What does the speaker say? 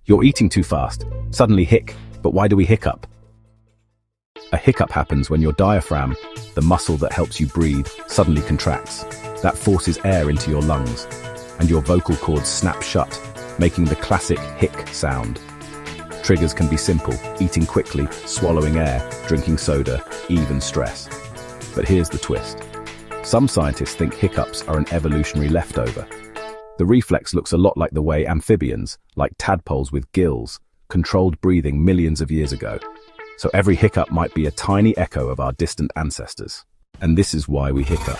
You're eating too fast. Suddenly hic. But why do we hiccup? A hiccup happens when your diaphragm, the muscle that helps you breathe, suddenly contracts. That forces air into your lungs, and your vocal cords snap shut, making the classic hic sound. Triggers can be simple: eating quickly, swallowing air, drinking soda, even stress. But here's the twist. Some scientists think hiccups are an evolutionary leftover. The reflex looks a lot like the way amphibians, like tadpoles with gills, controlled breathing millions of years ago. So every hiccup might be a tiny echo of our distant ancestors. And this is why we hiccup.